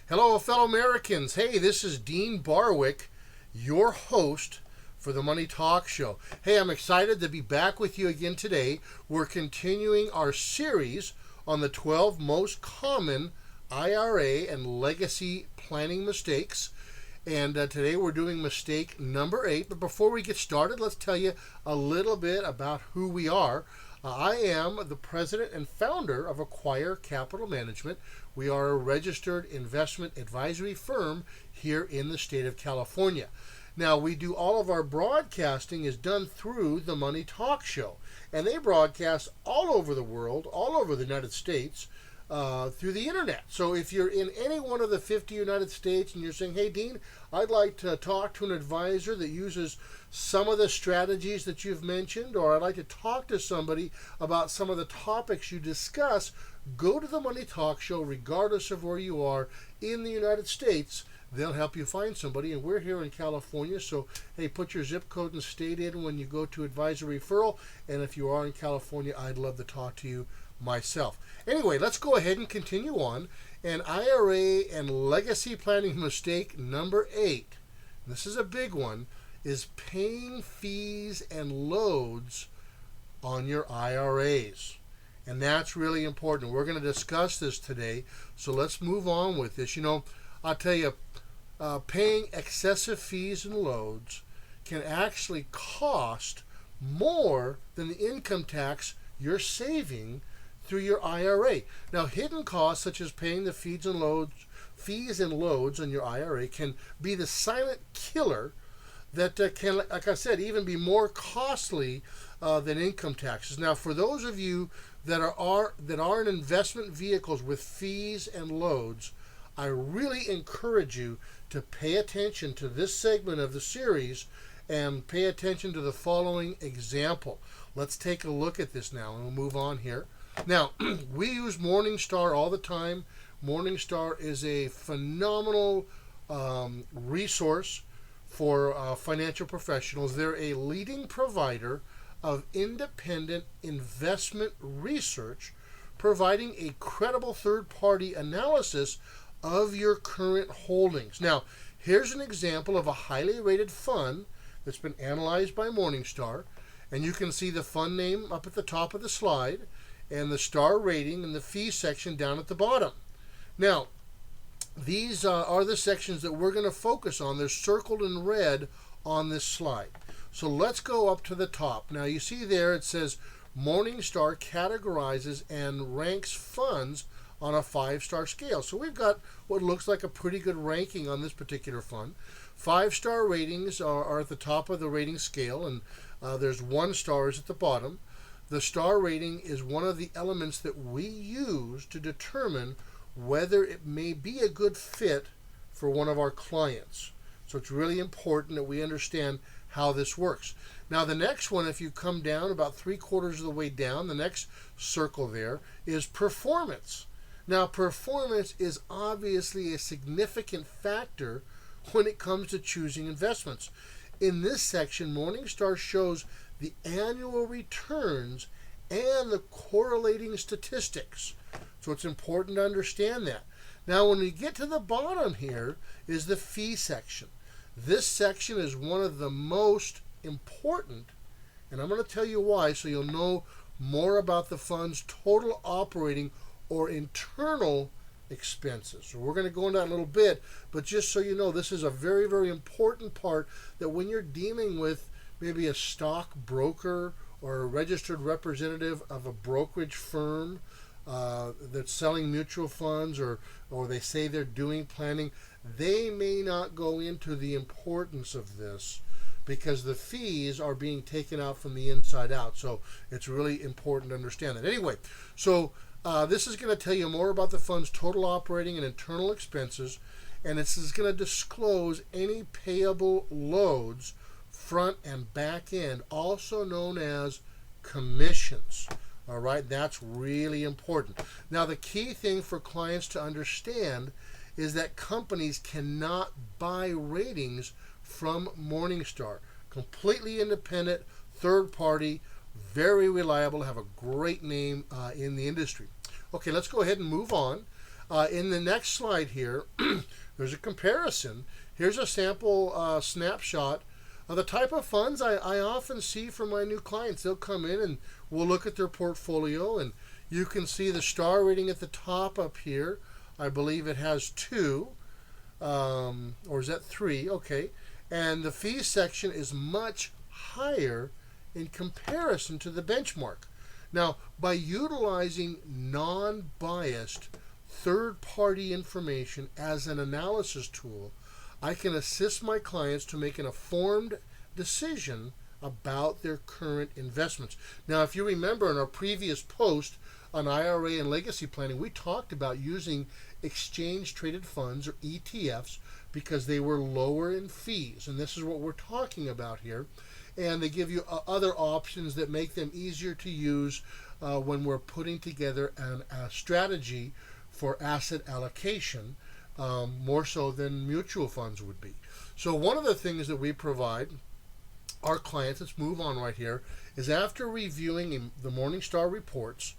Hello, fellow Americans. Hey, this is Dean Barwick, your host for the Money Talk Show. Hey, I'm excited to be back with you again today. We're continuing our series on the 12 most common IRA and legacy planning mistakes. And today we're doing mistake number 8. But before we get started, let's tell you a little bit about who we are. I am the president and founder of Acquire Capital Management. We are a registered investment advisory firm here in the state of California. Now, we do all of our broadcasting is done through the Money Talk Show. And they broadcast all over the world, all over the United States, through the internet. So if you're in any one of the 50 United States and you're saying, hey, Dean, I'd like to talk to an advisor that uses some of the strategies that you've mentioned, or I'd like to talk to somebody about some of the topics you discuss, go to the Money Talk Show regardless of where you are in the United States. They'll help you find somebody, and we're here in California, so hey, put your zip code and state in when you go to advisor referral, and if you are in California, I'd love to talk to you myself. Anyway, let's go ahead and continue on. And IRA and legacy planning mistake number 8, this is a big one, is paying fees and loads on your IRAs. And that's really important. We're going to discuss this today, so let's move on with this. You know, I'll tell you, paying excessive fees and loads can actually cost more than the income tax you're saving through your IRA. Now, hidden costs such as paying the fees and loads on your IRA can be the silent killer that can, like I said, even be more costly than income taxes. Now, for those of you that are in investment vehicles with fees and loads, I really encourage you to pay attention to this segment of the series and pay attention to the following example. Let's take a look at this now, and we'll move on here. Now, we use Morningstar all the time. Morningstar is a phenomenal resource for financial professionals. They're a leading provider of independent investment research, providing a credible third-party analysis of your current holdings. Now, here's an example of a highly rated fund that's been analyzed by Morningstar, and you can see the fund name up at the top of the slide and the star rating and the fee section down at the bottom. Now, these are the sections that we're going to focus on. They're circled in red on this slide. So let's go up to the top. Now, you see there it says Morningstar categorizes and ranks funds on a 5-star scale. So we've got what looks like a pretty good ranking on this particular fund. 5-star ratings are at the top of the rating scale, and there's 1 stars at the bottom. The star rating is one of the elements that we use to determine whether it may be a good fit for one of our clients. So it's really important that we understand how this works. Now, the next one, if you come down about 3/4 of the way down, the next circle there is performance. Now, performance is obviously a significant factor when it comes to choosing investments. In this section, Morningstar shows the annual returns and the correlating statistics. So it's important to understand that. Now, when we get to the bottom here is the fee section. This section is one of the most important, and I'm going to tell you why so you'll know more about the fund's total operating or internal expenses. So we're going to go into that in a little bit, but just so you know, this is a very, very important part that when you're dealing with maybe a stock broker or a registered representative of a brokerage firm that's selling mutual funds, or they say they're doing planning, they may not go into the importance of this because the fees are being taken out from the inside out. So it's really important to understand that. Anyway, so this is going to tell you more about the fund's total operating and internal expenses, and this is going to disclose any payable loads, front and back end, also known as commissions. All right, that's really important. Now, the key thing for clients to understand is that companies cannot buy ratings from Morningstar. Completely independent, third party, very reliable, have a great name in the industry. Okay, let's go ahead and move on. In the next slide here, there's a comparison. Here's a sample snapshot of the type of funds I often see from my new clients. They'll come in and we'll look at their portfolio, and you can see the star rating at the top up here. I believe it has 2, or is that 3? Okay. And the fees section is much higher in comparison to the benchmark. Now, by utilizing non-biased third-party information as an analysis tool, I can assist my clients to make an informed decision about their current investments. Now, if you remember in our previous post on IRA and legacy planning, we talked about using exchange-traded funds, or ETFs, because they were lower in fees. And this is what we're talking about here. And they give you other options that make them easier to use when we're putting together a strategy for asset allocation, more so than mutual funds would be. So one of the things that we provide our clients, let's move on right here, is after reviewing the Morningstar reports,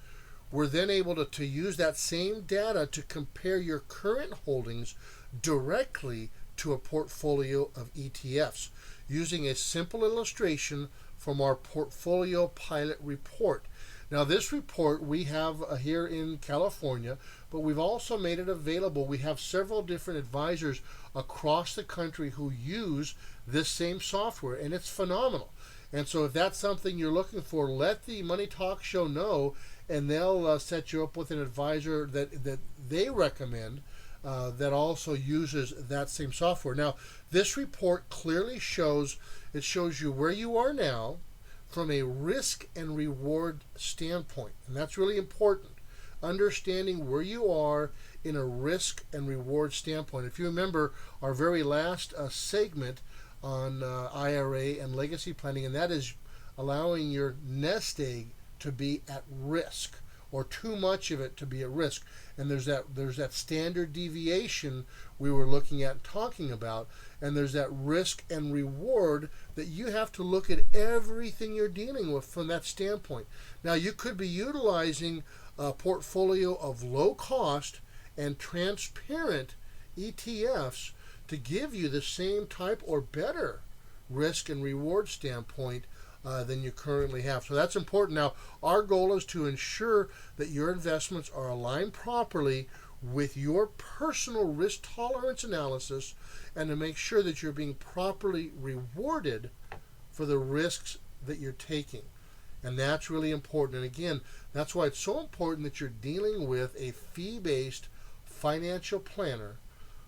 we're then able to use that same data to compare your current holdings directly to a portfolio of ETFs using a simple illustration from our portfolio pilot report. Now, this report we have here in California, but we've also made it available. We have several different advisors across the country who use this same software, and it's phenomenal. And so if that's something you're looking for, let the Money Talk Show know, and they'll set you up with an advisor that they recommend that also uses that same software. Now, this report clearly shows you where you are now from a risk and reward standpoint. And that's really important. Understanding where you are in a risk and reward standpoint. If you remember our very last segment on IRA and legacy planning, and that is allowing your nest egg to be at risk, or too much of it to be at risk. And there's that standard deviation we were looking at and talking about, and there's that risk and reward that you have to look at everything you're dealing with from that standpoint. Now, you could be utilizing a portfolio of low cost and transparent ETFs to give you the same type or better risk and reward standpoint than you currently have. So that's important. Now, our goal is to ensure that your investments are aligned properly with your personal risk tolerance analysis, and to make sure that you're being properly rewarded for the risks that you're taking. And that's really important. And again, that's why it's so important that you're dealing with a fee-based financial planner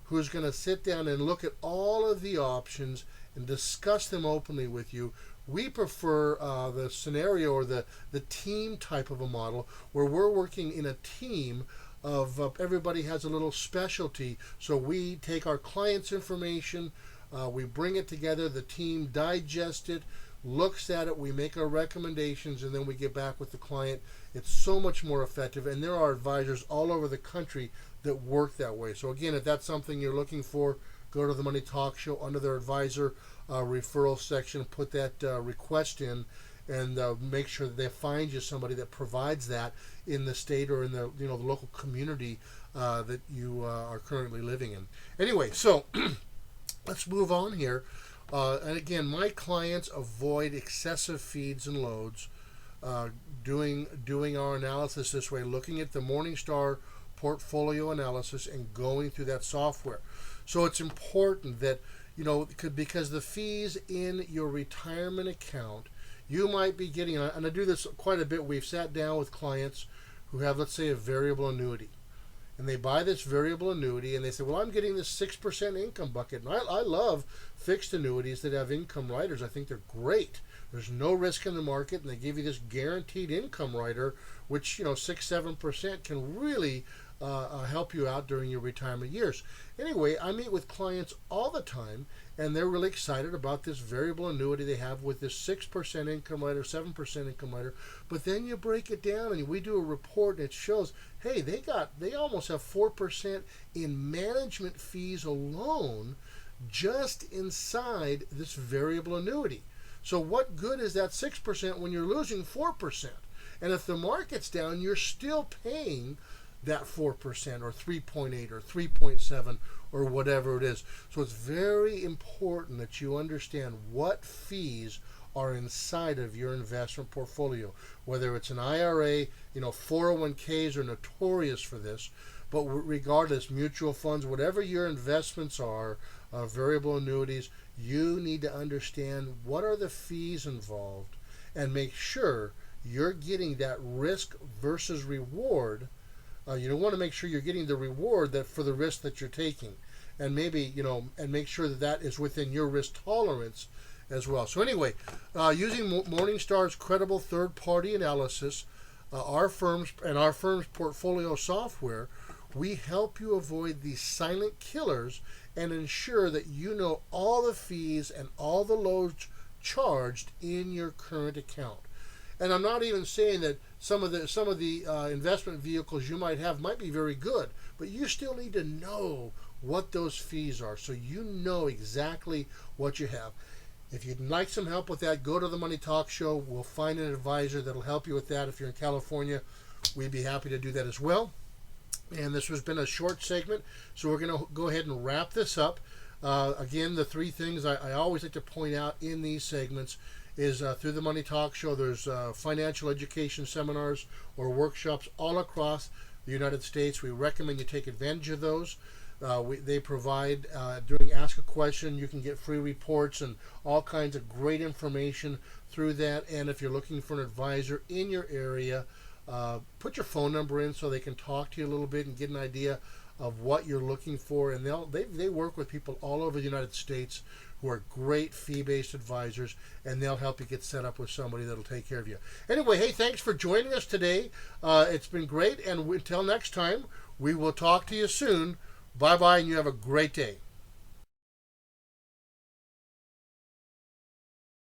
who is going to sit down and look at all of the options and discuss them openly with you. We prefer the scenario or the team type of a model where we're working in a team of everybody has a little specialty. So we take our client's information, we bring it together, the team digests it, looks at it, we make our recommendations, and then we get back with the client. It's so much more effective, and there are advisors all over the country that work that way. So again, if that's something you're looking for, go to the Money Talk Show under their advisor referral section, put that request in, and make sure that they find you somebody that provides that in the state or in the the local community that you are currently living in. Anyway, so let's move on here. And again, my clients avoid excessive feeds and loads. Doing our analysis this way, looking at the Morningstar portfolio analysis and going through that software. So it's important that because the fees in your retirement account, you might be getting, and I do this quite a bit. We've sat down with clients who have, let's say, a variable annuity, and they buy this variable annuity, and they say, well, I'm getting this 6% income bucket. And I love fixed annuities that have income riders. I think they're great. There's no risk in the market, and they give you this guaranteed income rider, which 6-7% can really help you out during your retirement years. Anyway, I meet with clients all the time, and they're really excited about this variable annuity they have with this 6% income rider, 7% income rider. But then you break it down, and we do a report, and it shows, hey, they almost have 4% in management fees alone, just inside this variable annuity. So what good is that 6% when you're losing 4%? And if the market's down, you're still paying that 4% or 3.8 or 3.7 or whatever it is. So it's very important that you understand what fees are inside of your investment portfolio. Whether it's an IRA, 401ks are notorious for this, but regardless, mutual funds, whatever your investments are, variable annuities, you need to understand what are the fees involved and make sure you're getting that risk versus reward. You want to make sure you're getting the reward that for the risk that you're taking, and maybe and make sure that that is within your risk tolerance as well. So anyway, using Morningstar's credible third-party analysis, our firm's portfolio software, we help you avoid these silent killers and ensure that you know all the fees and all the loads charged in your current account. And I'm not even saying that some of the investment vehicles you might have might be very good, but you still need to know what those fees are so you know exactly what you have. If you'd like some help with that, go to the Money Talk Show. We'll find an advisor that'll help you with that. If you're in California, we'd be happy to do that as well. And this has been a short segment, so we're going to go ahead and wrap this up. Again, the three things I always like to point out in these segments is through the Money Talk Show, there's financial education seminars or workshops all across the United States. We recommend you take advantage of those. They provide, during Ask a Question, you can get free reports and all kinds of great information through that. And if you're looking for an advisor in your area, put your phone number in so they can talk to you a little bit and get an idea of what you're looking for. And they work with people all over the United States who are great fee-based advisors, and they'll help you get set up with somebody that'll take care of you. Anyway, hey, thanks for joining us today. It's been great, and until next time, we will talk to you soon. Bye-bye, and you have a great day.